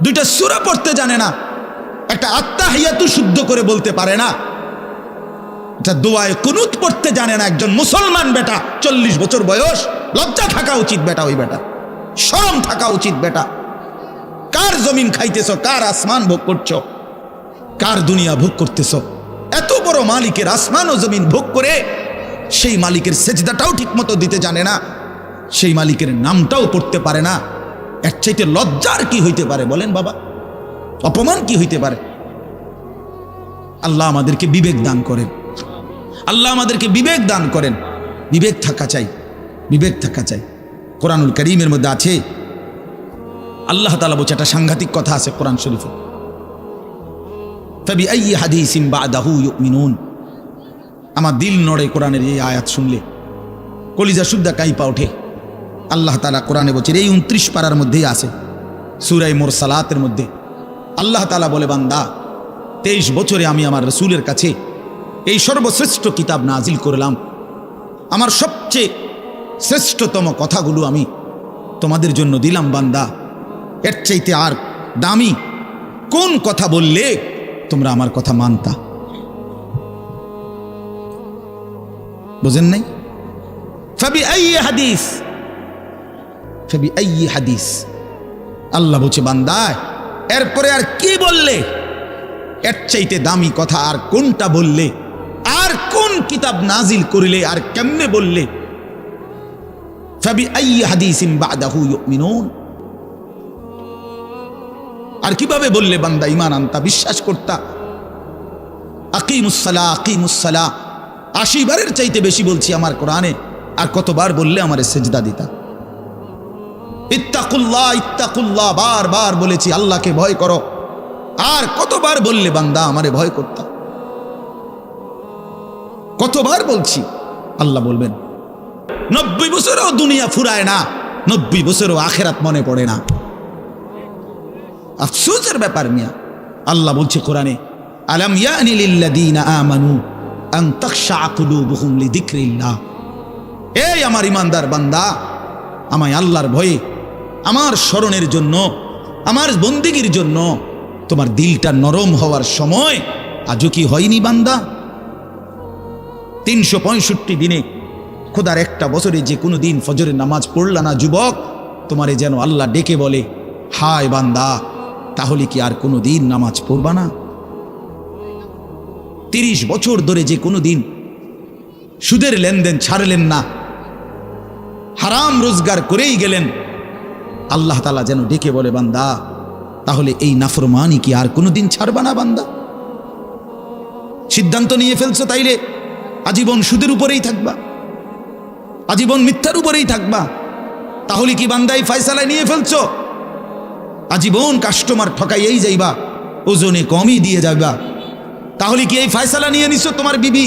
দুইটা সূরা পড়তে জানে না, একটা আত্তাহিয়াতু শুদ্ধ করে বলতে পারে না, এটা দোয়ায়ে কুনুত পড়তে জানে না। একজন মুসলমান বেটা, 40 বছর বয়স, লজ্জা থাকা উচিত বেটা, ওই বেটা শরম থাকা উচিত বেটা। কার জমিন খাইতেছ, কার আসমান ভোগ করছো, কার দুনিয়া ভোগ করতেছ? এত বড় মালিকের আসমান ও জমিন ভোগ করে সেই মালিকের সেজদাটাও ঠিক মতো দিতে জানে না, সেই মালিকের নামটাও পড়তে পারে না। এর চাইতে লজ্জার কি হইতে পারে বলেন বাবা? অপমান কি হইতে পারে? আল্লাহ আমাদেরকে বিবেক দান করেন, আল্লাহ আমাদেরকে বিবেক দান করেন। বিবেক থাকা চাই, বিবেক থাকা চাই। কোরআনুল কারীমের মধ্যে আছে, আল্লাহ তাআলা বলছে, একটা সাংঘাতিক কথা আছে কোরআন শরীফে, ফাবিআইয়ি হাদিসিন বা'দাহু ইউমিনুন। আমার দিল নড়ে কোরআনের এই আয়াত শুনলে, কলিজা শুদ্ধা কাইপা ওঠে। আল্লাহ তাআলা কোরআনে বলছে, এই 29 পারার মধ্যেই আছে, সূরা মুরসালাতের মধ্যে আল্লাহ তাআলা বলে, বান্দা 23 বছরে আমি আমার রাসূলের কাছে এই সর্বশ্রেষ্ঠ কিতাব নাজিল করলাম, আমার সবচেয়ে শ্রেষ্ঠতম কথাগুলো আমি তোমাদের জন্য দিলাম। বান্দা, এর চাইতে আর দামি কোন কথা বললে তোমরা আমার কথা মানতা? বুঝেন নাই? ফাবিআইয়ি হাদিস, ফাবিআইয়ি হাদিস। আল্লাহ বলছে, বান্দা এরপরে আর কি বললে, এর চাইতে দামি কথা আর কোনটা বললে, আর কোন কিতাব নাজিল করিলে, আর কেমনে বললে? ফাবিআইয়ি হাদিসিন বা'দাহু ইউমিনুন। আর কিভাবে বললে বান্দা ঈমান আনতা, বিশ্বাস করতা? আকিমুসসালাহ, আকিমুসসালাহ 80 বারের চাইতে বেশি বলছি আমার কোরআনে, আর কতবার বললে আমারে সেজদা দিতা? ইত্তাকুল্লাহ, ইত্তাকুল্লাহ বারবার বলেছি, আল্লাহকে ভয় করো, আর কতবার বললে বান্দা আমারে ভয় করতা? কতবার বলছি? আল্লাহ বলবেন 90 বছরও দুনিয়া ফুরায় না, 90 বছরও আখিরাত মনে পড়ে না। আফসোসের ব্যাপার মিয়া। আল্লাহ বলছে কোরআনে, আলাম ইয়ানি লিল্লাযীনা আমানু আন তাখশা কুলুবুহুম লিযিকরিল্লাহ। এই আমার ইমানদার বান্দা, আমায় আল্লাহর ভয়ে, আমার স্মরণের জন্য, আমার বন্দেগীর জন্য তোমার দিলটা নরম হওয়ার সময় আজও কি হয়নি বান্দা? 365 দিনে খোদার একটা বছরে যে কোনো দিন ফজরের নামাজ পড়লা না যুবক, তোমারে যেন আল্লাহ ডেকে বলে, হায় বান্দা, তাহলে কি আর কোনো দিন নামাজ পড়বা না? 30 বছর ধরে যে কোনো দিন সুদের লেনদেন ছাড়লেন না, হারাম রোজগার করেই গেলেন, আল্লাহ তাআলা যেন ডেকে বলে, বান্দা তাহলে এই নাফরমানি কি আর কোনো দিন ছাড়বা না বান্দা? সিদ্ধান্ত নিয়ে ফেলছো তাইলে আজীবন সুদের উপরেই থাকবা, আজীবন মিথ্যার উপরেই থাকবা, তাহলে কি বান্দা এই ফয়সালা নিয়ে ফেলছো? আজীবন কাস্টমার ঠকাইয়েই যাইবা, ওজনে কমই দিয়ে যাবা, তাহলে কি এই ফয়সালা নিয়ে নিছো? তোমার বিবি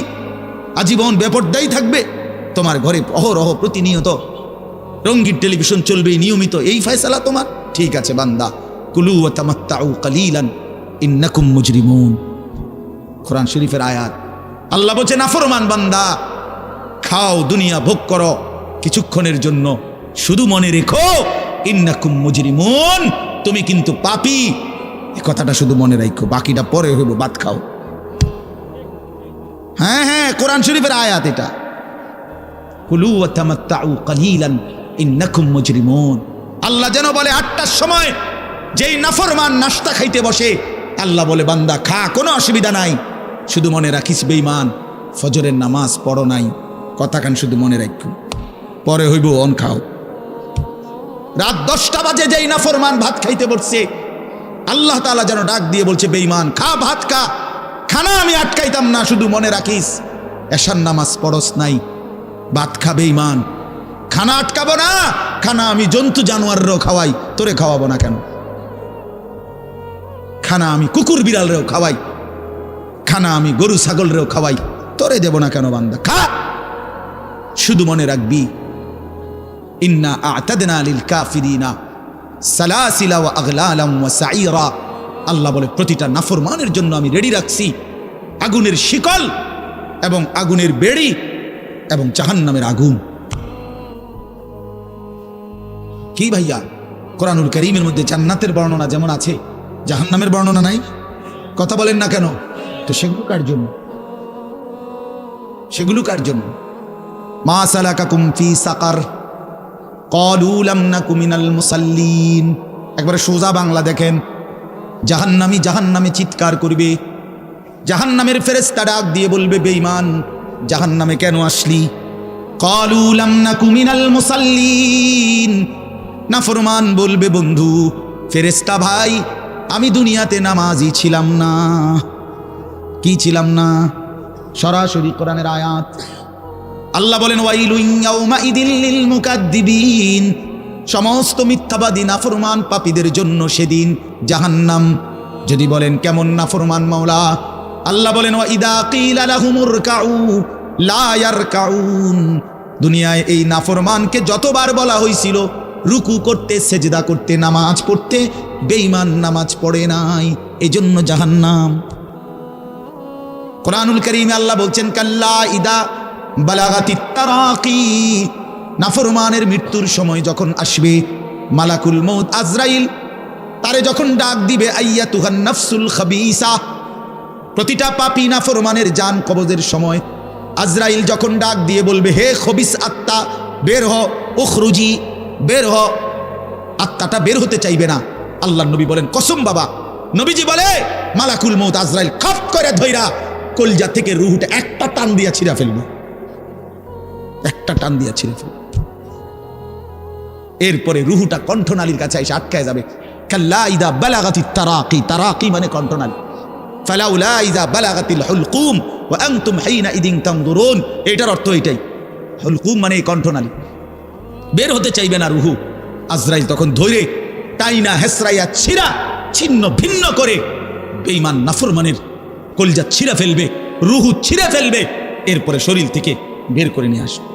আজীবন বেপরদাই থাকবে, তোমার ঘরে অহরহ প্রতিনিয়ত রঙিন টেলিভিশন চলবে নিয়মিত, এই ফয়সালা তোমার? ঠিক আছে বান্দা, কুলু ওয়া তামাত্তাউ কালিলান ইন্নাকুম মুজরিমুন। কোরআন শরীফের আয়াত। আল্লাহ বলছে, নাফরমান বান্দা, খাও, দুনিয়া ভোগ করো কিছুক্ষণের জন্য, শুধু মনে রেখো ইন্নাকুম মুজরিমুন, তুমি কিন্তু পাপী। এই কথাটা শুধু মনে রাখো, বাকিটা পরে হইব, ভাত খাও। হ্যাঁ হ্যাঁ, কোরআন শরীফের আয়াত এটা, কুলু ওয়া তামাত্তাউ কালিলান ইন্নাকুম মুজরিমুন। আল্লাহ যেন বলে 8টার সময় যেই নাফরমান নাস্তা খাইতে বসে, আল্লাহ বলে, বান্দা খা, কোনো অসুবিধা নাই, শুধু মনে রাখিস বেঈমান ফজরের নামাজ পড়ো নাই, কথা কান শুধু মনে রাখো, পরে হইব অন খাও। রাত 10টা বাজে যেই নাফরমান ভাত খাইতে বসছে, আল্লাহ তাআলা যেন ডাক দিয়ে বলছে, বেঈমান খা, ভাত খা, খানা আমি আটকাইতাম না, শুধু মনে রাখিস এশার নামাজ পড়স নাই, ভাত খা বেঈমান, খানা আটকাবো না, খানা আমি জন্তু জানোয়াররেও খাওয়াই, তোরে খাওয়াবো না কেন? খানা আমি কুকুর বিড়ালরেও খাওয়াই, খানা আমি গরু ছাগলরেও খাওয়াই, তোরে দেব না কেন বান্দা? খা, শুধু মনে রাখবি ইন্না আ'তাদনা লিল কাফিরিনা সালাসিলা ওয়া আগলালাম ওয়া সাইরা। আল্লাহ বলে, প্রতিটা নাফরমানের জন্য আমি রেডি রাখছি আগুনের শিকল এবং আগুনের বেড়ি এবং জাহান্নামের আগুন। কি ভাইয়া, কোরআনুল কারীমের মধ্যে জান্নাতের বর্ণনা যেমন আছে, জাহান্নামের বর্ণনা নাই? কথা বলেন না কেন? তো সেগুলো কার জন্য? সেগুলো কার জন্য? মা সালাকাকুম ফি সাকার ক্বালু লাম নাকু মিনাল মুসাল্লিন। একবারে সোজা বাংলা দেখেন, জাহান্নামী জাহান্নামে চিৎকার করবে, জাহান্নামের ফেরেশতা ডাক দিয়ে বলবে, বেঈমান জাহান্নামে কেন আসলি? ক্বালু লাম নাকু মিনাল মুসাল্লিন। নাফরমান বলবে, বন্ধু ফেরেশতা ভাই, আমি দুনিয়াতে নামাজি ছিলাম না। কি ছিলাম না? সরাসরি কোরআনের আয়াত। আল্লাহ বলেন, ওয়াইলুন ইয়াউমাইদিল লিল মুকাদ্দিবিন। সমস্ত মিথ্যাবাদী নাফরমান পাপীদের জন্য সেদিন জাহান্নাম। যদি বলেন কেমন নাফরমান মাওলা? আল্লাহ বলেন, ওয়া ইদা কিলা লাহুমুর কাউ লা ইয়ারকাউন। দুনিয়ায় এই নাফরমানকে যতবার বলা হয়েছিল রুকু করতে, সেজদা করতে, নামাজ পড়তে, বেঈমান নামাজ পড়ে নাই, এজন্য জাহান্নাম। কোরআনুল কারীমে আল্লাহ বলছেন, কাল্লা ইদা বালাগাতিত তারাকি। নাফরমানের মৃত্যুর সময় যখন আসবে, মালাকুল মউত আজরাইল তারে যখন ডাক দিবে, আইয়াতুহান নাফসুল খাবিসা। প্রতিটা পাপী নাফরমানের জান কবজের সময় আজরাইল যখন ডাক দিয়ে বলবে, হে খবিস আত্মা বের হ, উখরুজি, বের হ। আত্মাটা বের হতে চাইবে না। আল্লাহ নবী বলেন, কসম বাবা। নবীজি বলে, মালাকুল মউত আজরাইল খপ করে ধইরা কলজা থেকে রুহটা একটা টান দিয়া ছিঁড়া ফেলবে, একটা টান দিয়া ছিঁড়ে ফেলবে। এরপরে রুহুটা কণ্ঠনালীর কাছে এসে আটকায় যাবে। কাল্লা ইদা বালাগাতিত তারাকি। তারাকি মানে কণ্ঠনালী। ফালাউলা ইদা বালাগাতিল হুলকুম ওয়া আনতুম হিনাইদিন তানজুরুন। এটার অর্থ এটাই। হুলকুম মানে কণ্ঠনালী। বের হতে চাইবে না রুহু। আজরাইল তখন ধরে টাইনা হেসরাইয়া ছিঁড়া ছিন্ন ভিন্ন করে বেঈমান নাফরমানের কলজা ছিঁড়া ফেলবে, রুহু ছিঁড়ে ফেলবে, এরপরে শরীর থেকে বের করে নিয়ে আসবে।